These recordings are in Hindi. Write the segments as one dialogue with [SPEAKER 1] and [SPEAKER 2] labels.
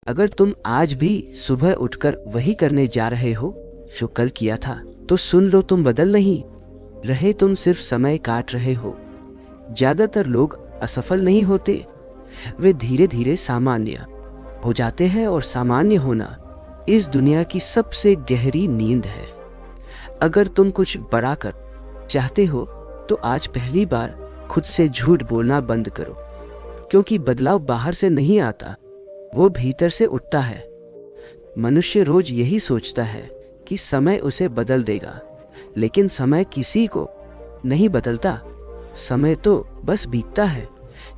[SPEAKER 1] अगर तुम आज भी सुबह उठकर वही करने जा रहे हो जो कल किया था, तो सुन लो, तुम बदल नहीं रहे, तुम सिर्फ समय काट रहे हो। ज्यादातर लोग असफल नहीं होते, वे धीरे धीरे सामान्य हो जाते हैं, और सामान्य होना इस दुनिया की सबसे गहरी नींद है। अगर तुम कुछ बड़ा कर चाहते हो तो आज पहली बार खुद से झूठ बोलना बंद करो, क्योंकि बदलाव बाहर से नहीं आता, वो भीतर से उठता है। मनुष्य रोज यही सोचता है कि समय उसे बदल देगा, लेकिन समय किसी को नहीं बदलता। समय तो बस बीतता है,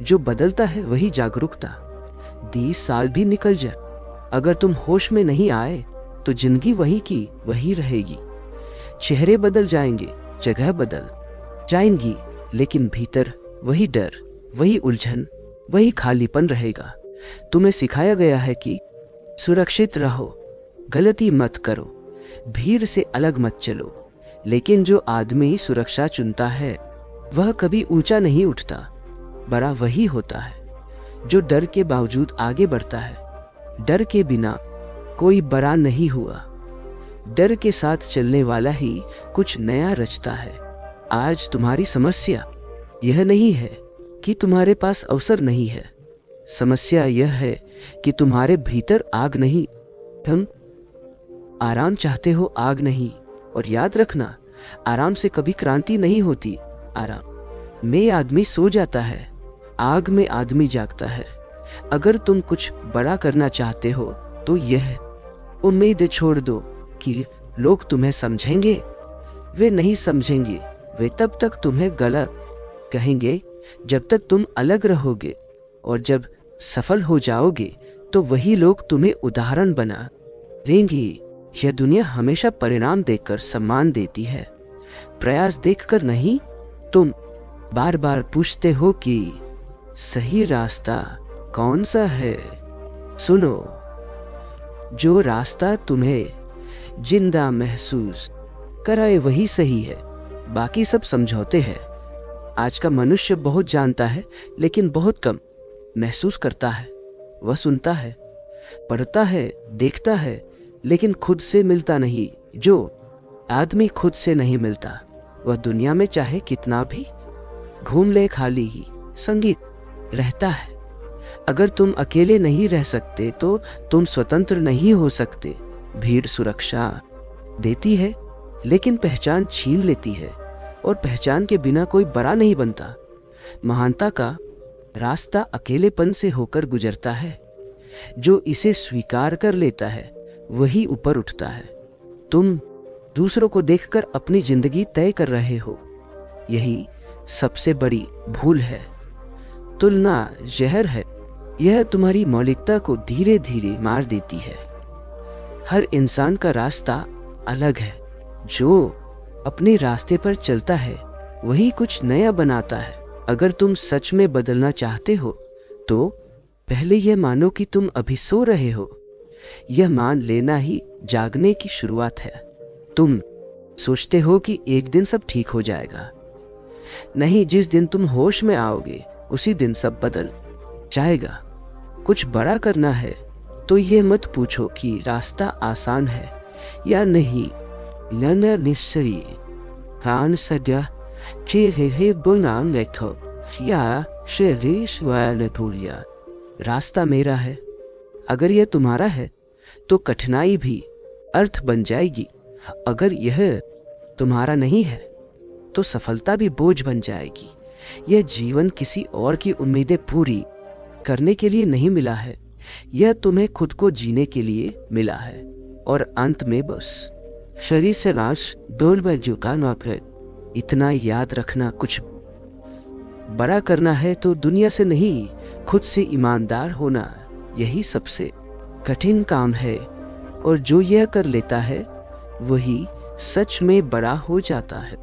[SPEAKER 1] जो बदलता है वही जागरूकता। 20 साल भी निकल जाए, अगर तुम होश में नहीं आए तो जिंदगी वही की वही रहेगी। चेहरे बदल जाएंगे, जगह बदल जाएंगी, लेकिन भीतर वही डर, वही उलझन, वही खालीपन रहेगा। तुम्हें सिखाया गया है कि सुरक्षित रहो, गलती मत करो, भीड़ से अलग मत चलो, लेकिन जो आदमी सुरक्षा चुनता है वह कभी ऊंचा नहीं उठता। बड़ा वही होता है जो डर के बावजूद आगे बढ़ता है। डर के बिना कोई बड़ा नहीं हुआ, डर के साथ चलने वाला ही कुछ नया रचता है। आज तुम्हारी समस्या यह नहीं है कि तुम्हारे पास अवसर नहीं है, समस्या यह है कि तुम्हारे भीतर आग नहीं। तुम आराम चाहते हो, आग नहीं। और याद रखना, आराम से कभी क्रांति नहीं होती। आराम में आदमी सो जाता है, आग में आदमी जागता है। अगर तुम कुछ बड़ा करना चाहते हो तो यह उम्मीद छोड़ दो कि लोग तुम्हें समझेंगे। वे नहीं समझेंगे, वे तब तक तुम्हें गलत कहेंगे जब तक तुम अलग रहोगे, और जब सफल हो जाओगे तो वही लोग तुम्हें उदाहरण बना देंगे। यह दुनिया हमेशा परिणाम देखकर सम्मान देती है, प्रयास देखकर नहीं। तुम बार बार पूछते हो कि सही रास्ता कौन सा है। सुनो, जो रास्ता तुम्हें जिंदा महसूस कराए वही सही है, बाकी सब समझौते हैं। आज का मनुष्य बहुत जानता है लेकिन बहुत कम महसूस करता है। वह सुनता है, पढ़ता है, देखता है, लेकिन खुद से मिलता नहीं। जो आदमी खुद से नहीं मिलता वह दुनिया में चाहे कितना भी घूम ले, खाली ही संगीत रहता है। अगर तुम अकेले नहीं रह सकते तो तुम स्वतंत्र नहीं हो सकते। भीड़ सुरक्षा देती है लेकिन पहचान छीन लेती है, और पहचान के बिना कोई बड़ा नहीं बनता। महानता का रास्ता अकेलेपन से होकर गुजरता है। जो इसे स्वीकार कर लेता है वही ऊपर उठता है। तुम दूसरों को देखकर अपनी जिंदगी तय कर रहे हो, यही सबसे बड़ी भूल है। तुलना जहर है, यह तुम्हारी मौलिकता को धीरे धीरे मार देती है। हर इंसान का रास्ता अलग है। जो अपने रास्ते पर चलता है वही कुछ नया बनाता है। अगर तुम सच में बदलना चाहते हो तो पहले यह मानो कि तुम अभी सो रहे हो। यह मान लेना ही जागने की शुरुआत है। तुम सोचते हो कि एक दिन सब ठीक हो जाएगा। नहीं, जिस दिन तुम होश में आओगे उसी दिन सब बदल जाएगा। कुछ बड़ा करना है तो यह मत पूछो कि रास्ता आसान है या नहीं। लना निश्चय कान सद्या चे बोनांग लेखो या शेरिश वालपुरिया। रास्ता मेरा है, अगर यह तुम्हारा है तो कठिनाई भी अर्थ बन जाएगी। अगर यह तुम्हारा नहीं है तो सफलता भी बोझ बन जाएगी। यह जीवन किसी और की उम्मीदें पूरी करने के लिए नहीं मिला है, यह तुम्हें खुद को जीने के लिए मिला है। और अंत में बस शरीर से लाश डोल बजू का नौकर। इतना याद रखना, कुछ बड़ा करना है तो दुनिया से नहीं, खुद से ईमानदार होना यही सबसे कठिन काम है। और जो यह कर लेता है वही सच में बड़ा हो जाता है।